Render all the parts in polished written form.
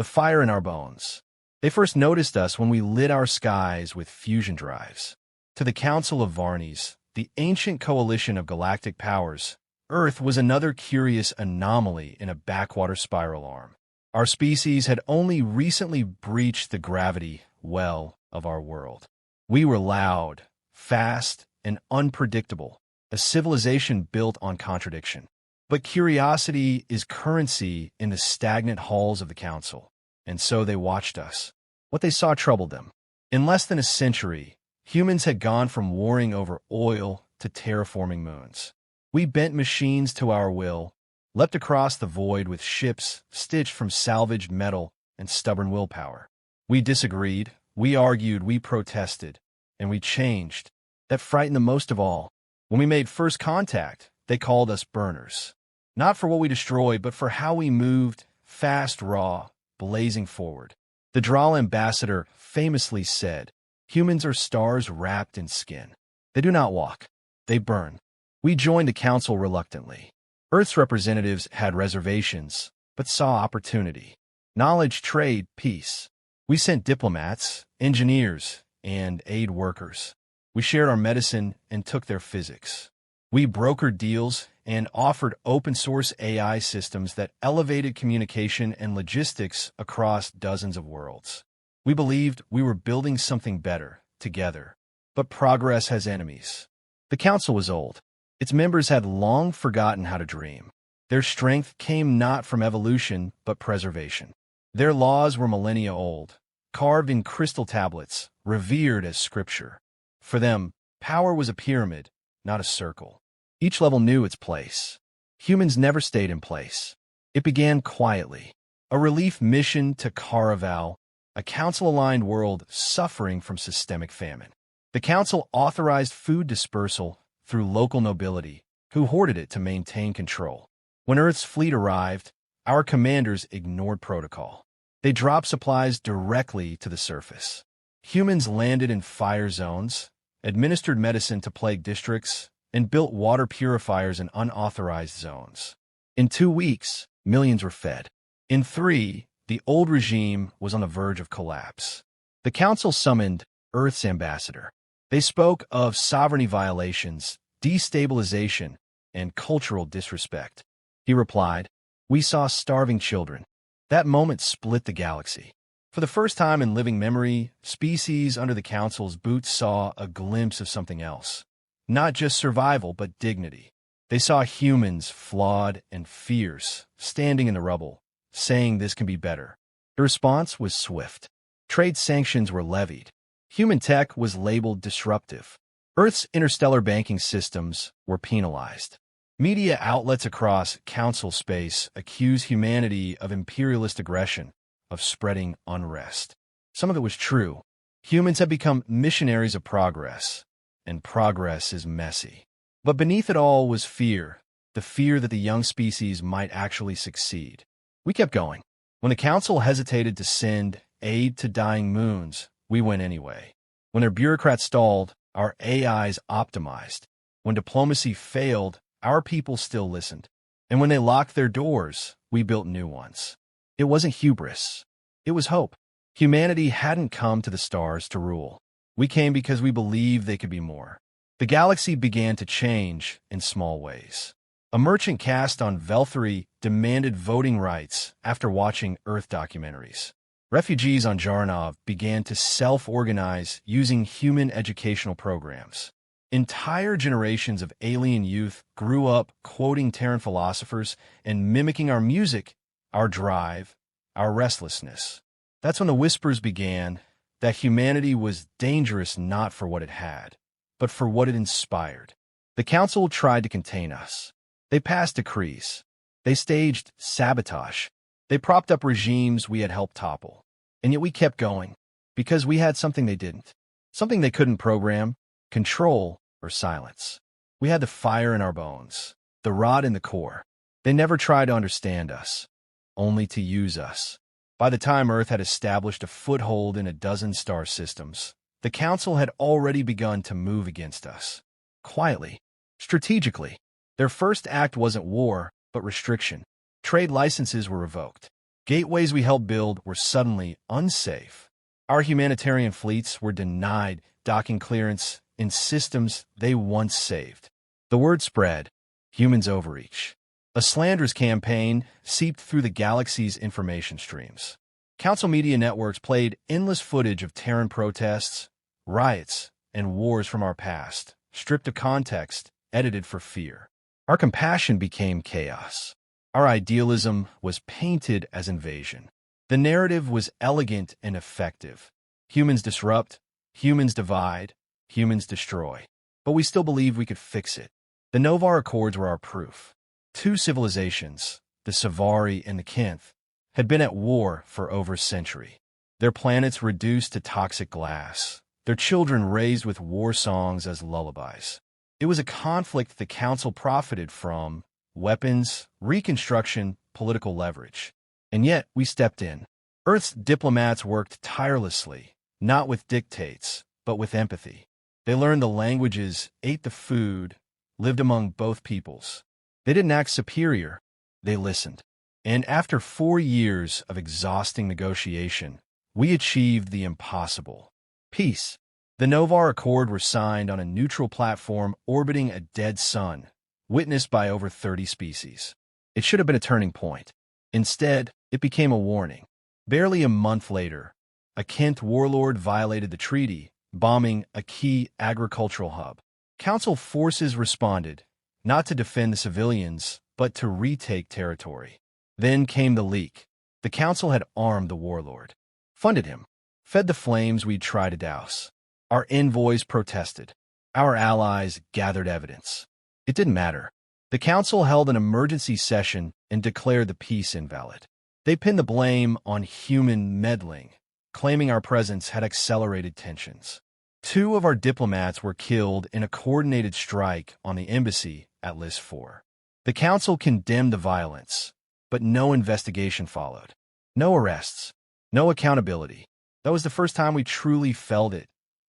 the fire in our bones. They first noticed us when we lit our skies with fusion drives. To the Council of Varnies, the ancient coalition of galactic powers, Earth was another curious anomaly in a backwater spiral arm. Our species had only recently breached the gravity well of our world. We were loud, fast, and unpredictable, a civilization built on contradiction. But curiosity is currency in the stagnant halls of the Council, and so they watched us. What they saw troubled them. In less than a century, humans had gone from warring over oil to terraforming moons. We bent machines to our will, leapt across the void with ships stitched from salvaged metal and stubborn willpower. We disagreed, we argued, we protested, and we changed. That frightened them most of all. When we made first contact, they called us burners. Not for what we destroyed, but for how we moved, fast, raw, blazing forward. The Droll ambassador famously said, "Humans are stars wrapped in skin. They do not walk, they burn." We joined the council reluctantly. Earth's representatives had reservations, but saw opportunity. Knowledge, trade, peace. We sent diplomats, engineers, and aid workers. We shared our medicine and took their physics. We brokered deals and offered open-source AI systems that elevated communication and logistics across dozens of worlds. We believed we were building something better, together. But progress has enemies. The council was old. Its members had long forgotten how to dream. Their strength came not from evolution, but preservation. Their laws were millennia old, carved in crystal tablets, revered as scripture. For them, power was a pyramid, not a circle. Each level knew its place. Humans never stayed in place. It began quietly. A relief mission to Caraval, a council-aligned world suffering from systemic famine. The council authorized food dispersal through local nobility, who hoarded it to maintain control. When Earth's fleet arrived, our commanders ignored protocol. They dropped supplies directly to the surface. Humans landed in fire zones, administered medicine to plague districts, and built water purifiers in unauthorized zones. In 2 weeks, millions were fed. In 3, the old regime was on the verge of collapse. The council summoned Earth's ambassador. They spoke of sovereignty violations, destabilization, and cultural disrespect. He replied, "We saw starving children." That moment split the galaxy. For the first time in living memory, species under the council's boot saw a glimpse of something else. Not just survival, but dignity. They saw humans, flawed and fierce, standing in the rubble, saying this can be better. The response was swift. Trade sanctions were levied. Human tech was labeled disruptive. Earth's interstellar banking systems were penalized. Media outlets across council space accused humanity of imperialist aggression, of spreading unrest. Some of it was true. Humans have become missionaries of progress, and progress is messy. But beneath it all was fear, the fear that the young species might actually succeed. We kept going. When the council hesitated to send aid to dying moons, we went anyway. When their bureaucrats stalled, our AIs optimized. When diplomacy failed, our people still listened. And when they locked their doors, we built new ones. It wasn't hubris. It was hope. Humanity hadn't come to the stars to rule. We came because we believed they could be more. The galaxy began to change in small ways. A merchant caste on Velthary demanded voting rights after watching Earth documentaries. Refugees on Jarnov began to self-organize using human educational programs. Entire generations of alien youth grew up quoting Terran philosophers and mimicking our music, our drive, our restlessness. That's when the whispers began that humanity was dangerous not for what it had, but for what it inspired. The council tried to contain us. They passed decrees. They staged sabotage. They propped up regimes we had helped topple. And yet we kept going, because we had something they didn't. Something they couldn't program, control, or silence. We had the fire in our bones, the rod in the core. They never tried to understand us, only to use us. By the time Earth had established a foothold in a dozen star systems, the Council had already begun to move against us. Quietly, strategically. Their first act wasn't war, but restriction. Trade licenses were revoked. Gateways we helped build were suddenly unsafe. Our humanitarian fleets were denied docking clearance in systems they once saved. The word spread. Humans overreach. A slanderous campaign seeped through the galaxy's information streams. Council media networks played endless footage of Terran protests, riots, and wars from our past, stripped of context, edited for fear. Our compassion became chaos. Our idealism was painted as invasion. The narrative was elegant and effective. Humans disrupt, humans divide, humans destroy. But we still believed we could fix it. The Novar Accords were our proof. Two civilizations, the Savari and the Kinth, had been at war for over a century. Their planets reduced to toxic glass, their children raised with war songs as lullabies. It was a conflict the Council profited from: weapons, reconstruction, political leverage. And yet, we stepped in. Earth's diplomats worked tirelessly, not with dictates, but with empathy. They learned the languages, ate the food, lived among both peoples. They didn't act superior, they listened. And after 4 years of exhausting negotiation, we achieved the impossible. Peace. The Novar Accord were signed on a neutral platform orbiting a dead sun, witnessed by over 30 species. It should have been a turning point. Instead, it became a warning. Barely a month later, a Kent warlord violated the treaty, bombing a key agricultural hub. Council forces responded, not to defend the civilians, but to retake territory. Then came the leak. The Council had armed the warlord, funded him, fed the flames we'd tried to douse. Our envoys protested. Our allies gathered evidence. It didn't matter. The Council held an emergency session and declared the peace invalid. They pinned the blame on human meddling, claiming our presence had accelerated tensions. 2 of our diplomats were killed in a coordinated strike on the embassy at List 4. The Council condemned the violence, but no investigation followed. No arrests. No accountability. That was the first time we truly felt it.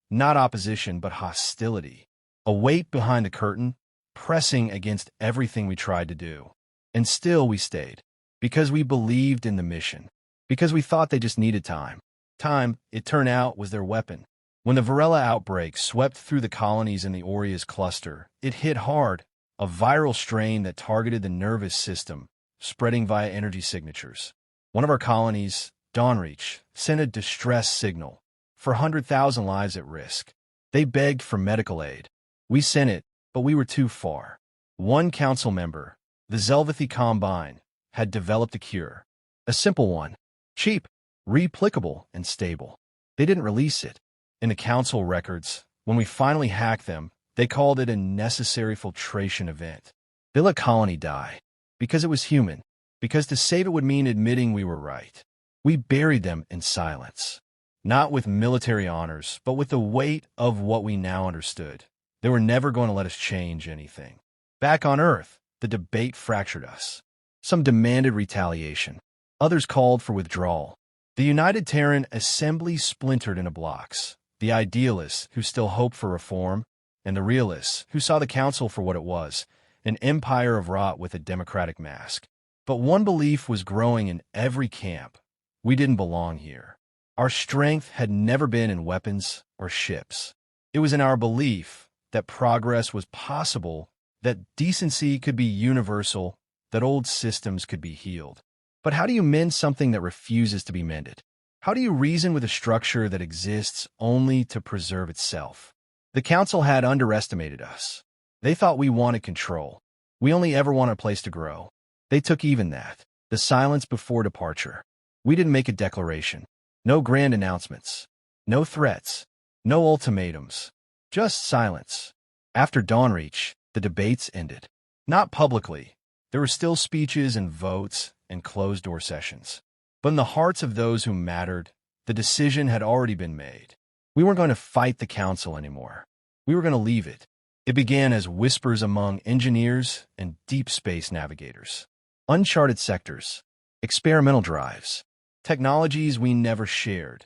Not opposition, but hostility. A weight behind the curtain, pressing against everything we tried to do. And still we stayed. Because we believed in the mission. Because we thought they just needed time. Time, it turned out, was their weapon. When the Varela outbreak swept through the colonies in the Aureus cluster, it hit hard, a viral strain that targeted the nervous system, spreading via energy signatures. One of our colonies, Dawnreach, sent a distress signal, for 100,000 lives at risk. They begged for medical aid. We sent it, but we were too far. One council member, the Zelvathi Combine, had developed a cure. A simple one. Cheap, replicable, and stable. They didn't release it. In the council records, when we finally hacked them, they called it a necessary filtration event. They let colony die. Because it was human. Because to save it would mean admitting we were right. We buried them in silence. Not with military honors, but with the weight of what we now understood. They were never going to let us change anything. Back on Earth, the debate fractured us. Some demanded retaliation. Others called for withdrawal. The United Terran Assembly splintered into blocks. The idealists, who still hoped for reform, and the realists, who saw the Council for what it was, an empire of rot with a democratic mask. But one belief was growing in every camp. We didn't belong here. Our strength had never been in weapons or ships. It was in our belief that progress was possible, that decency could be universal, that old systems could be healed. But how do you mend something that refuses to be mended? How do you reason with a structure that exists only to preserve itself? The Council had underestimated us. They thought we wanted control. We only ever wanted a place to grow. They took even that, the silence before departure. We didn't make a declaration. No grand announcements. No threats. No ultimatums. Just silence. After Dawnreach, the debates ended. Not publicly. There were still speeches and votes and closed-door sessions. But in the hearts of those who mattered, the decision had already been made. We weren't going to fight the Council anymore. We were going to leave it. It began as whispers among engineers and deep space navigators. Uncharted sectors. Experimental drives. Technologies we never shared.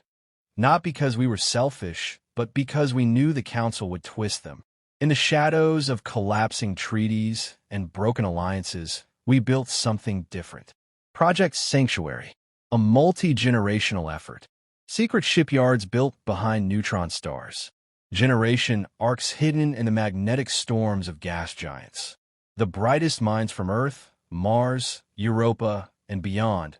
Not because we were selfish, but because we knew the Council would twist them. In the shadows of collapsing treaties and broken alliances, we built something different. Project Sanctuary. a multi-generational effort. Secret shipyards built behind neutron stars. Generation arcs hidden in the magnetic storms of gas giants. The brightest minds from Earth, Mars, Europa, and beyond,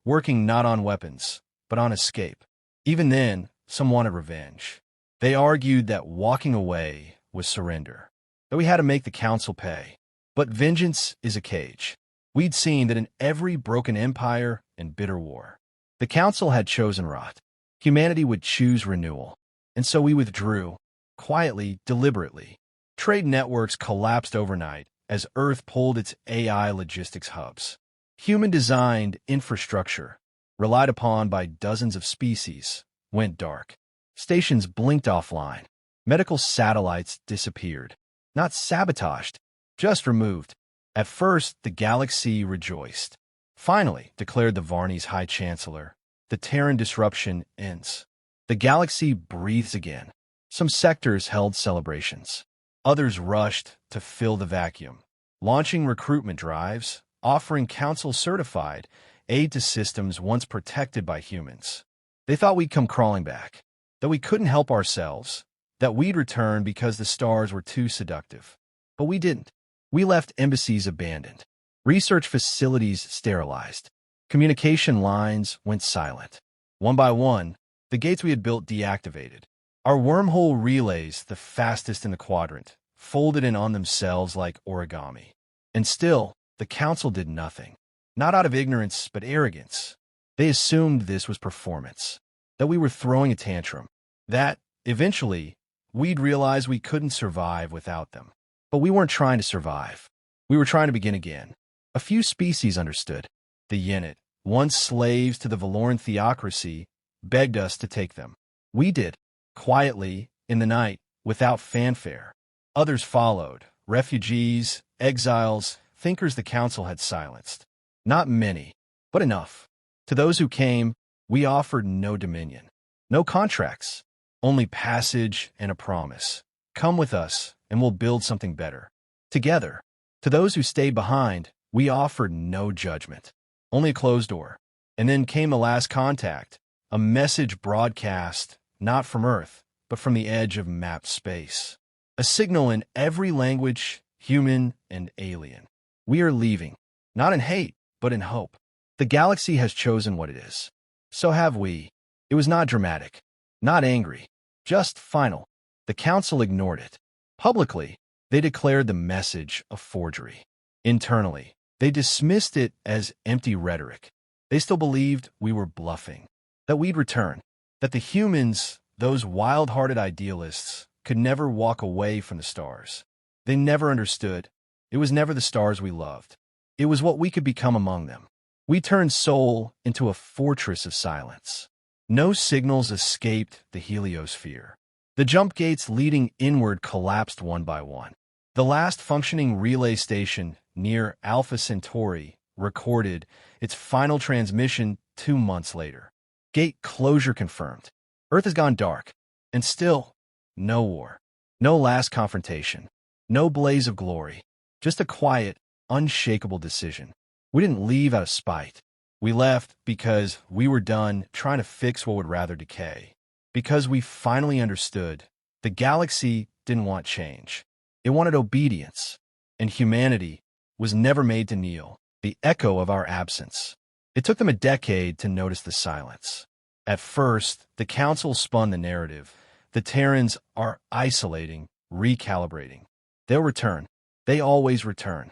working not on weapons, but on escape. Even then, some wanted revenge. They argued that walking away was surrender, that we had to make the council pay. But vengeance is a cage. We'd seen that in every broken empire and bitter war. The council had chosen rot. Humanity would choose renewal. And so we withdrew, quietly, deliberately. Trade networks collapsed overnight as Earth pulled its AI logistics hubs. Human-designed infrastructure, relied upon by dozens of species, went dark. Stations blinked offline. Medical satellites disappeared. Not sabotaged, just removed. At first, the galaxy rejoiced. Finally, declared the Varney's High Chancellor, the Terran disruption ends. The galaxy breathes again. Some sectors held celebrations. Others rushed to fill the vacuum, launching recruitment drives, offering council-certified aid to systems once protected by humans. They thought we'd come crawling back, that we couldn't help ourselves, that we'd return because the stars were too seductive. But we didn't. We left embassies abandoned, research facilities sterilized, communication lines went silent. One by one, the gates we had built deactivated. Our wormhole relays, the fastest in the quadrant, folded in on themselves like origami. And still, the council did nothing. Not out of ignorance, but arrogance. They assumed this was performance, that we were throwing a tantrum, that, eventually, we'd realize we couldn't survive without them. But we weren't trying to survive. We were trying to begin again. A few species understood. The Yenit, once slaves to the Valoran theocracy, begged us to take them. We did, quietly, in the night, without fanfare. Others followed, refugees, exiles, thinkers the council had silenced. Not many, but enough. To those who came, we offered no dominion, no contracts, only passage and a promise. Come with us, and we'll build something better. Together. To those who stayed behind, we offered no judgment, only a closed door. And then came the last contact, a message broadcast, not from Earth, but from the edge of mapped space. A signal in every language, human and alien. We are leaving, not in hate, but in hope. The galaxy has chosen what it is. So have we. It was not dramatic, not angry, just final. The council ignored it. Publicly, they declared the message a forgery. Internally, they dismissed it as empty rhetoric. They still believed we were bluffing, that we'd return, that the humans, those wild-hearted idealists, could never walk away from the stars. They never understood. It was never the stars we loved. It was what we could become among them. We turned Sol into a fortress of silence. No signals escaped the heliosphere. The jump gates leading inward collapsed one by one. The last functioning relay station near Alpha Centauri recorded its final transmission 2 months later. Gate closure confirmed. Earth has gone dark. And still, no war. No last confrontation. No blaze of glory. Just a quiet, unshakable decision. We didn't leave out of spite. We left because we were done trying to fix what would rather decay. Because we finally understood the galaxy didn't want change. It wanted obedience. And humanity was never made to kneel, the echo of our absence. It took them a decade to notice the silence. At first, the council spun the narrative. The Terrans are isolating, recalibrating. They'll return. They always return.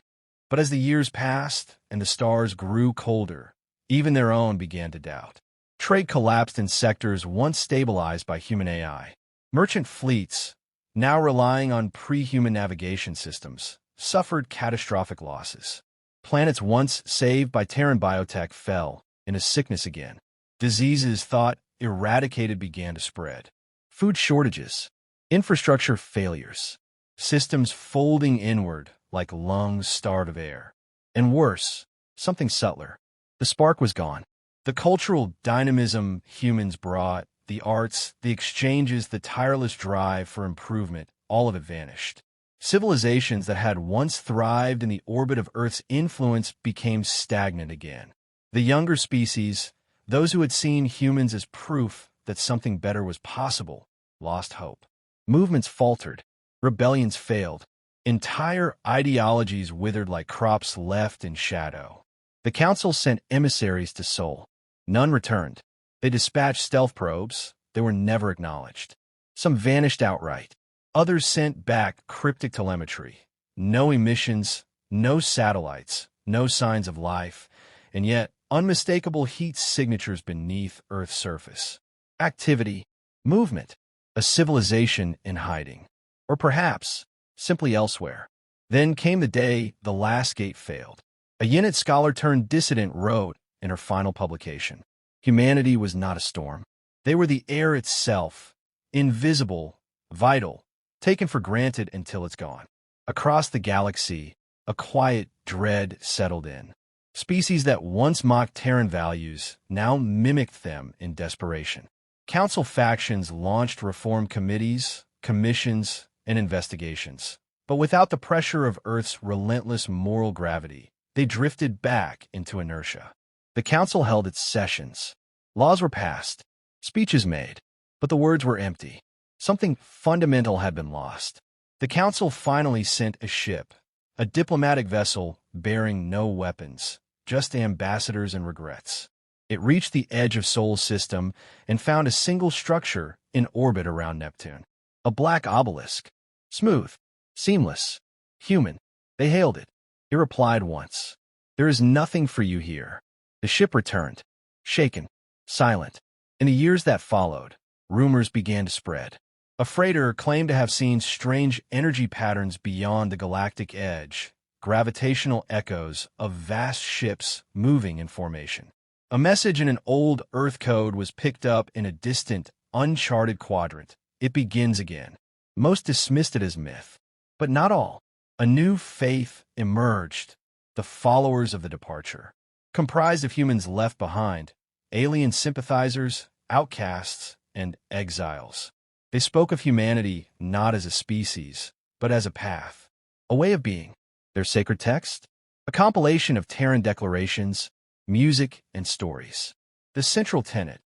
But as the years passed and the stars grew colder, even their own began to doubt. Trade collapsed in sectors once stabilized by human AI. Merchant fleets, now relying on pre-human navigation systems, suffered catastrophic losses. Planets once saved by Terran biotech fell into sickness again. Diseases thought eradicated began to spread. Food shortages, infrastructure failures, systems folding inward like lungs starved of air. And worse, something subtler. The spark was gone. The cultural dynamism humans brought, the arts, the exchanges, the tireless drive for improvement, all of it vanished. Civilizations that had once thrived in the orbit of Earth's influence became stagnant again. The younger species, Those who had seen humans as proof that something better was possible lost hope. Movements faltered. Rebellions failed. Entire ideologies withered like crops left in shadow. The council sent emissaries to Seoul. None returned. They dispatched stealth probes. They were never acknowledged. Some vanished outright. Others sent back cryptic telemetry. No emissions, no satellites, no signs of life, and yet unmistakable heat signatures beneath Earth's surface. Activity, movement, a civilization in hiding. Or perhaps simply elsewhere. Then came the day the last gate failed. A Yinit scholar turned dissident wrote in her final publication, "Humanity was not a storm. They were the air itself, invisible, vital, taken for granted until it's gone." Across the galaxy, a quiet dread settled in. Species that once mocked Terran values now mimicked them in desperation. Council factions launched reform committees, commissions, and investigations. But without the pressure of Earth's relentless moral gravity, they drifted back into inertia. The Council held its sessions. Laws were passed, speeches made, but the words were empty. Something fundamental had been lost. The Council finally sent a ship, a diplomatic vessel bearing no weapons, just ambassadors and regrets. It reached the edge of Sol's system and found a single structure in orbit around Neptune. A black obelisk. Smooth, seamless, human. They hailed it. It replied once, "There is nothing for you here." The ship returned, shaken, silent. In the years that followed, rumors began to spread. A freighter claimed to have seen strange energy patterns beyond the galactic edge, gravitational echoes of vast ships moving in formation. A message in an old Earth code was picked up in a distant, uncharted quadrant. "It begins again." Most dismissed it as myth, but not all. A new faith emerged, the followers of the departure, comprised of humans left behind, alien sympathizers, outcasts, and exiles. They spoke of humanity not as a species, but as a path, a way of being. Their sacred text? A compilation of Terran declarations, music, and stories. The central tenet: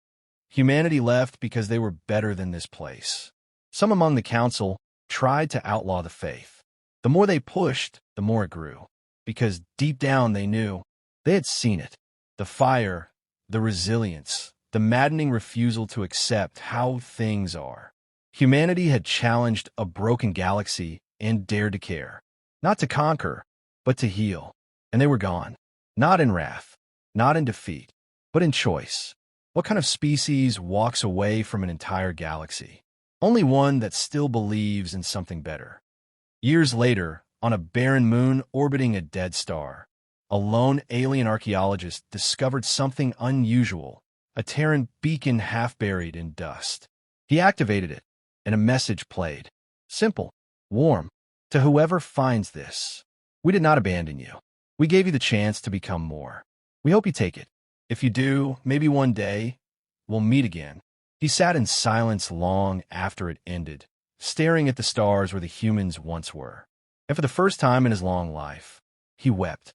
humanity left because they were better than this place. Some among the council tried to outlaw the faith. The more they pushed, the more it grew, because deep down they knew, they had seen it. The fire, the resilience, the maddening refusal to accept how things are. Humanity had challenged a broken galaxy and dared to care. Not to conquer, but to heal. And they were gone. Not in wrath, not in defeat, but in choice. What kind of species walks away from an entire galaxy? Only one that still believes in something better. Years later, on a barren moon orbiting a dead star, a lone alien archaeologist discovered something unusual, a Terran beacon half buried in dust. He activated it, and a message played. Simple, warm. To whoever finds this, we did not abandon you. We gave you the chance to become more. We hope you take it. If you do, maybe one day, we'll meet again. He sat in silence long after it ended, staring at the stars where the humans once were. And for the first time in his long life, he wept.